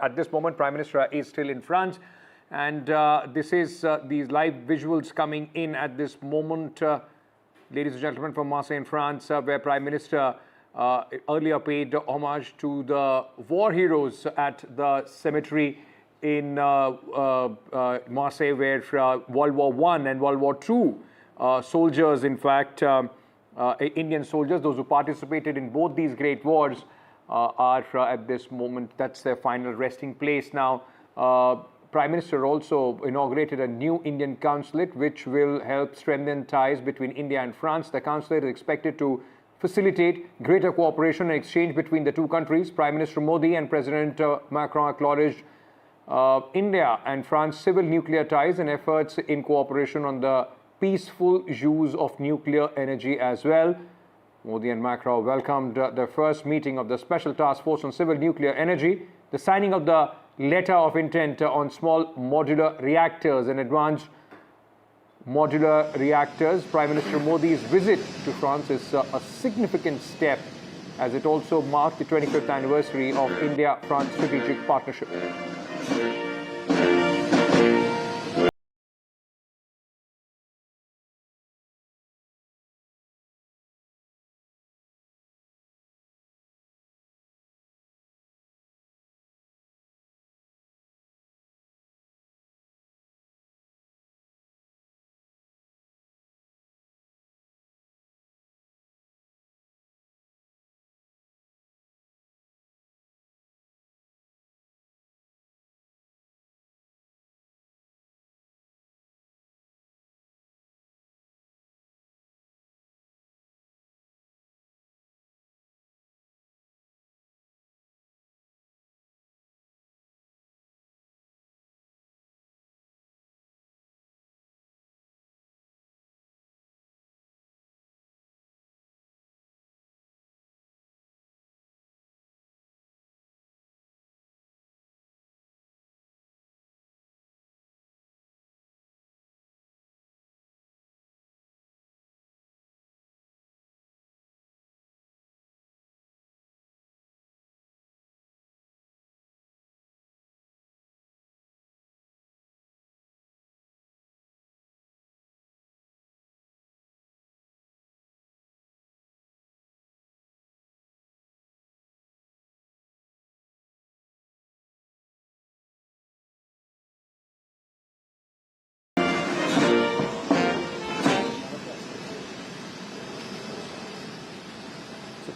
At this moment, Prime Minister is still in France, and this is these live visuals coming in at this moment, ladies and gentlemen, from Marseille in France, where Prime Minister earlier paid homage to the war heroes at the cemetery in Marseille, where World War I and World War II soldiers, in fact, Indian soldiers, those who participated in both these great wars, are at this moment, that's their final resting place. Now, Prime Minister also inaugurated a new Indian consulate, which will help strengthen ties between India and France. The consulate is expected to facilitate greater cooperation and exchange between the two countries. Prime Minister Modi and President Macron acknowledged India and France civil nuclear ties and efforts in cooperation on the peaceful use of nuclear energy as well. Modi and Macron welcomed the first meeting of the Special Task Force on Civil Nuclear Energy, the signing of the letter of intent on small modular reactors and advanced modular reactors. Prime Minister Modi's visit to France is a significant step, as it also marked the 25th anniversary of India-France strategic partnership.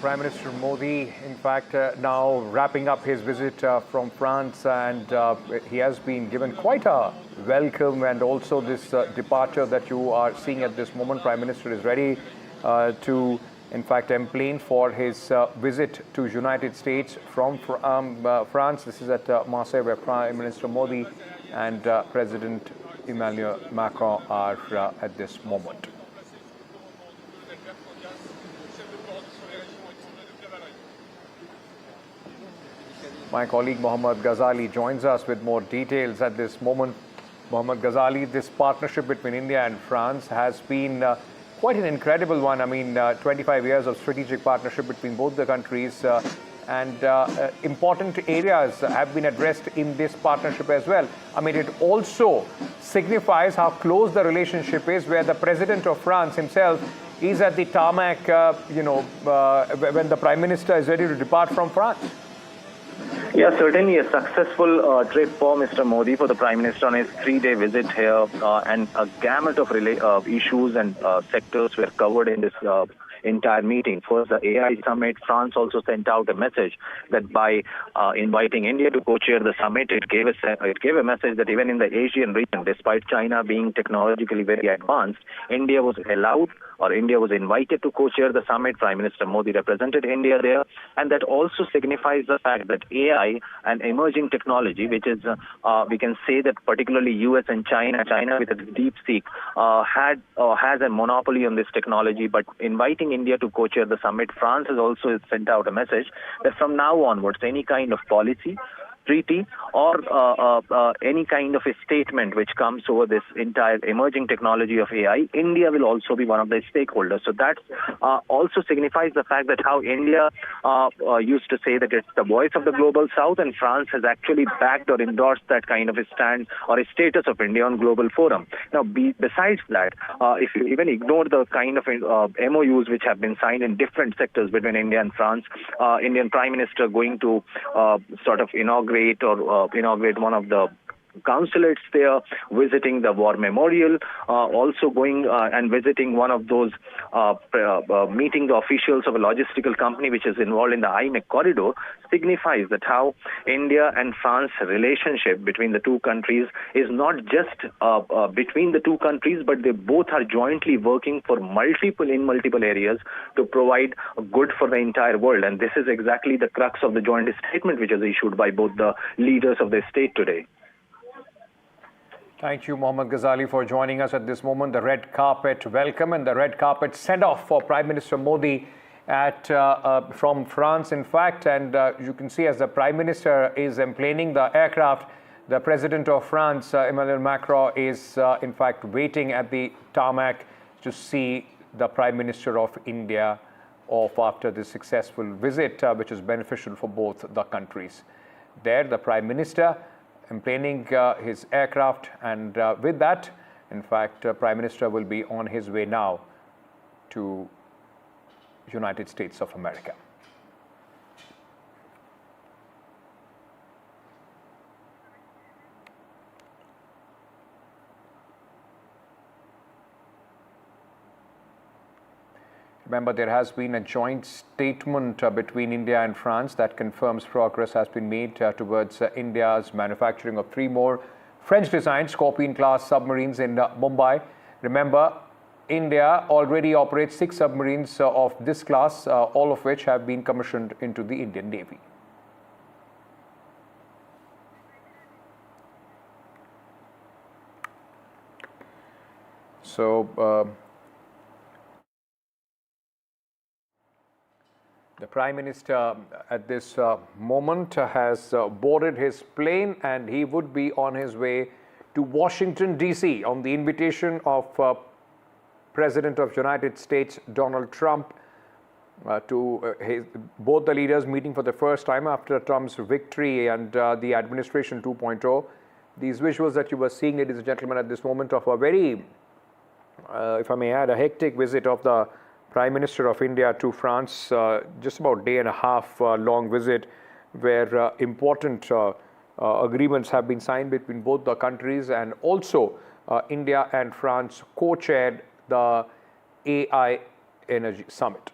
Prime Minister Modi, in fact, now wrapping up his visit from France, and he has been given quite a welcome, and also this departure that you are seeing at this moment. Prime Minister is ready to, in fact, emplane for his visit to United States from France. This is at Marseille, where Prime Minister Modi and President Emmanuel Macron are at this moment. My colleague Mohammad Ghazali joins us with more details at this moment. Mohammad Ghazali, this partnership between India and France has been quite an incredible one. I mean, 25 years of strategic partnership between both the countries, and important areas have been addressed in this partnership as well. I mean, it also signifies how close the relationship is, where the President of France himself is at the tarmac, when the Prime Minister is ready to depart from France. Yeah, certainly a successful trip for Mr. Modi, for the Prime Minister on his 3-day visit here, and a gamut of issues and sectors were covered in this entire meeting. First, the AI summit. France also sent out a message that by inviting India to co-chair the summit, it gave a message that even in the Asian region, despite China being technologically very advanced, India was allowed, or India was invited to co-chair the summit. Prime Minister Modi represented India there, and that also signifies the fact that AI and emerging technology, which is, we can say that particularly US and China with its DeepSeek, has a monopoly on this technology. But inviting India to co-chair the summit, France has also sent out a message that from now onwards, any kind of policy treaty or any kind of a statement which comes over this entire emerging technology of AI, India will also be one of the stakeholders. So that also signifies the fact that how India used to say that it's the voice of the global south, and France has actually backed or endorsed that kind of a stand or a status of India on global forum. Now, besides that, if you even ignore the kind of MOUs which have been signed in different sectors between India and France, Indian Prime Minister going to sort of inaugurate one of the consulates there, visiting the war memorial, also going and visiting one of those, meeting the officials of a logistical company which is involved in the IMEC corridor, signifies that how India and France relationship between the two countries is not just between the two countries, but they both are jointly working for multiple areas to provide good for the entire world. And this is exactly the crux of the joint statement which is issued by both the leaders of the state today. Thank you, Mohammad Ghazali, for joining us at this moment. The red carpet welcome and the red carpet send-off for Prime Minister Modi from France, in fact. And you can see as the Prime Minister is emplaning the aircraft, the President of France, Emmanuel Macron, is in fact waiting at the tarmac to see the Prime Minister of India off after this successful visit, which is beneficial for both the countries. There, the Prime Minister emplaning his aircraft, and with that, in fact, Prime Minister will be on his way now to United States of America. Remember, there has been a joint statement between India and France that confirms progress has been made towards India's manufacturing of 3 more French-designed Scorpion-class submarines in Mumbai. Remember, India already operates 6 submarines of this class, all of which have been commissioned into the Indian Navy. So, the Prime Minister at this moment has boarded his plane, and he would be on his way to Washington, D.C. on the invitation of President of United States, Donald Trump, both the leaders meeting for the first time after Trump's victory and the administration 2.0. These visuals that you were seeing, ladies and gentlemen, at this moment of a very, if I may add, a hectic visit of the Prime Minister of India to France, just about day and a half long visit, where important agreements have been signed between both the countries, and also India and France co-chaired the AI Energy Summit.